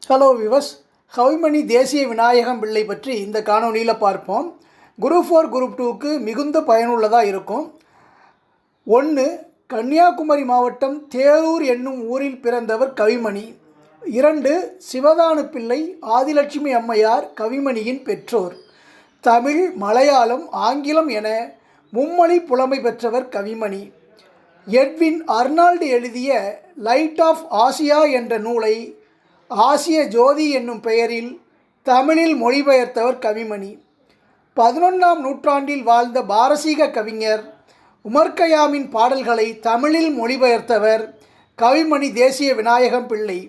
Hello விவஸ், Kavimani தேசிய விநாயகம் பிள்ளை பற்றி இந்த காணொலியில் பார்ப்போம். குரூப் 4 குரூப் 2க்கு மிகுந்த பயனுள்ளதாக இருக்கும். 1. கன்னியாகுமரி மாவட்டம் தேரூர் என்னும் ஊரில் பிறந்தவர் கவிமணி. 2. சிவதானு பிள்ளை ஆதிலட்சுமி அம்மையார் கவிமணியின் பெற்றோர். தமிழ், மலையாளம், ஆங்கிலம் என மும்மொழி புலமை பெற்றவர் கவிமணி. எட்வின் அர்னால்டு எழுதிய லைட் ஆஃப் ஆசியா என்ற நூலை ஆசிய ஜோதி என்னும் பெயரில் தமிழில் மொழிபெயர்த்தவர் கவிமணி. 11ஆம் நூற்றாண்டில் வாழ்ந்த பாரசீக கவிஞர் உமர் கய்யாமின் பாடல்களை தமிழில் மொழிபெயர்த்தவர் கவிமணி தேசிய விநாயகம் பிள்ளை.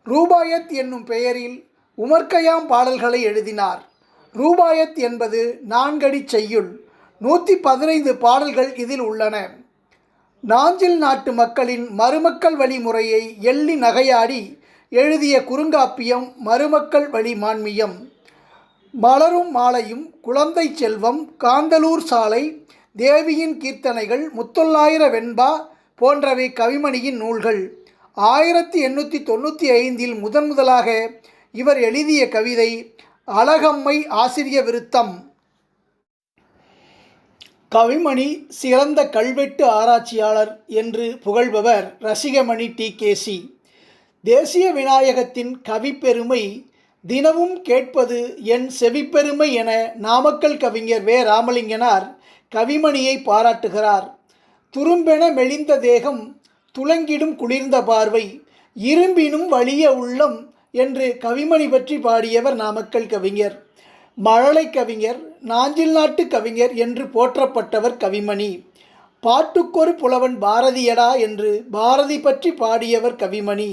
ரூபாயத் என்னும் பெயரில் உமர் கய்யாம் பாடல்களை எழுதினார். ரூபாயத் என்பது 4 அடி செய்யுள். 115 பாடல்கள் இதில் உள்ளன. நாஞ்சில் நாட்டு மக்களின் மருமக்கள் வழி முறையை எள்ளி நகையாடி எழுதிய குறுங்காப்பியம் மருமக்கள் வழி மான்மியம். மலரும் மாலையும், குழந்தை செல்வம், காந்தலூர் சாலை, தேவியின் கீர்த்தனைகள், முத்தொள்ளாயிர வெண்பா போன்றவை கவிமணியின் நூல்கள். 1895இல் முதலாக இவர் எழுதிய கவிதை அழகம்மை ஆசிரிய விருத்தம். கவிமணி சிறந்த கல்வெட்டு ஆராய்ச்சியாளர் என்று புகழ்பவர் ரசிகமணி டிகேசி. தேசிய விநாயகத்தின் கவிப்பெருமை தினமும் கேட்பது என் செவிப்பெருமை என நாமக்கல் கவிஞர் வே. ராமலிங்கனார் கவிமணியை பாராட்டுகிறார். துரும்பென மெலிந்த தேகம், துலங்கிடும் குளிர்ந்த பார்வை, இரும்பினும் வலிய உள்ளம் என்று கவிமணி பற்றி பாடியவர் நாமக்கல் கவிஞர். மழலை கவிஞர், நாஞ்சில் நாட்டு கவிஞர் என்று போற்றப்பட்டவர் கவிமணி. பாட்டுக்கொரு புலவன் பாரதியடா என்று பாரதி பற்றி பாடியவர் கவிமணி.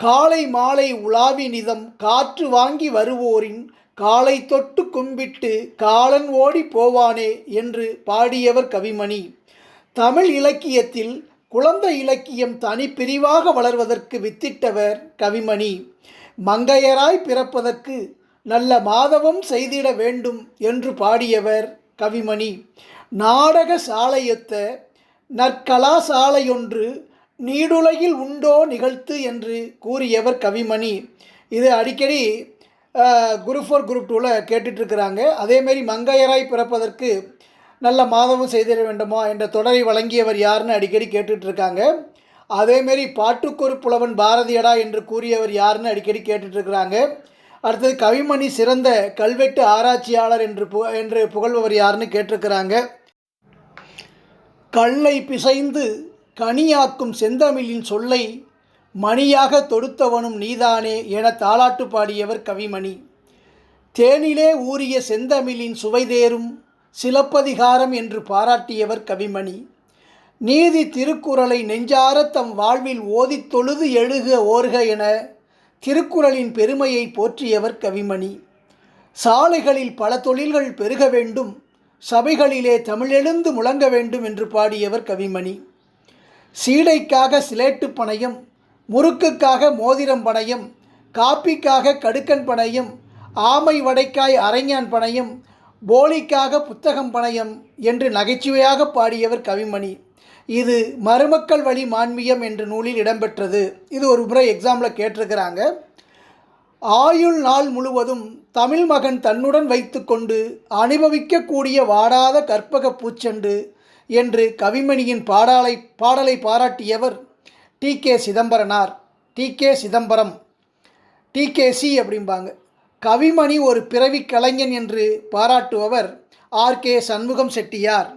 காலை மாலை உலாவி நிதம் காற்று வாங்கி வருவோரின் காலை தொட்டு கும்பிட்டு காலன் ஓடி போவானே என்று பாடியவர் கவிமணி. தமிழ் இலக்கியத்தில் குழந்தை இலக்கியம் தனிப்பிரிவாக வளர்வதற்கு வித்திட்டவர் கவிமணி. மங்கையராய் பிறப்பதற்கு நல்ல மாதவம் செய்திட வேண்டும் என்று பாடியவர் கவிமணி. நாடக சாலையொத்த நற்கலாசாலையொன்று நீடுலகில் உண்டோ நிகழ்த்து என்று கூறியவர் கவிமணி. இது அடிக்கடி குரூப் 4 குரூப் 2ல் கேட்டுட்ருக்கிறாங்க. அதேமாரி மங்கையராய் பிறப்பதற்கு நல்ல மாதவம் செய்திட வேண்டுமா என்ற தொடரை வழங்கியவர் யாருன்னு அடிக்கடி கேட்டுட்ருக்காங்க. அதேமாரி பாட்டுக்கொரு புலவன் பாரதியடா என்று கூறியவர் யாருன்னு அடிக்கடி கேட்டுட்ருக்கிறாங்க. அடுத்தது கவிமணி சிறந்த கல்வெட்டு ஆராய்ச்சியாளர் என்று புகழ்பவர் யாருன்னு கேட்டிருக்கிறாங்க. கல்லை பிசைந்து கனியாக்கும் செந்தமிழின் சொல்லை மணியாக தொடுத்தவனும் நீதானே என தாலாட்டு பாடியவர் கவிமணி. தேனிலே ஊறிய செந்தமிழின் சுவைதேரும் சிலப்பதிகாரம் என்று பாராட்டியவர் கவிமணி. நீதி திருக்குறளை நெஞ்சார தம் வாழ்வில் ஓதித் தொழுது எழுக ஓர்க என திருக்குறளின் பெருமையை போற்றியவர் கவிமணி. சாலைகளில் பல தொழில்கள் பெருக வேண்டும், சபைகளிலே தமிழெழுந்து முழங்க வேண்டும் என்று பாடியவர் கவிமணி. சீடைக்காக சிலேட்டு பணயம், முறுக்குக்காக மோதிரம் பணயம், காப்பிக்காக கடுக்கன் பணயம், ஆமை வடைக்காய் அரைஞான் பணயம், போலிக்காக புத்தகம் பணயம் என்று நகைச்சுவையாக பாடியவர் கவிமணி. இது மருமக்கள் வழி மான்மியம் என்ற நூலில் இடம்பெற்றது. இது ஒரு முறை எக்ஸாமில் கேட்டிருக்கிறாங்க. ஆயுள் நாள் முழுவதும் தமிழ் மகன் தன்னுடன் வைத்து கொண்டு அனுபவிக்கக்கூடிய வாடாத கற்பக பூச்செண்டு என்று கவிமணியின் பாடலை பாராட்டியவர் T K. Chidambaranar. T K. Chidambaram, TKC அப்படிம்பாங்க. கவிமணி ஒரு பிறவி கலைஞன் என்று பாராட்டுபவர் ஆர்.கே. சண்முகம் செட்டியார்.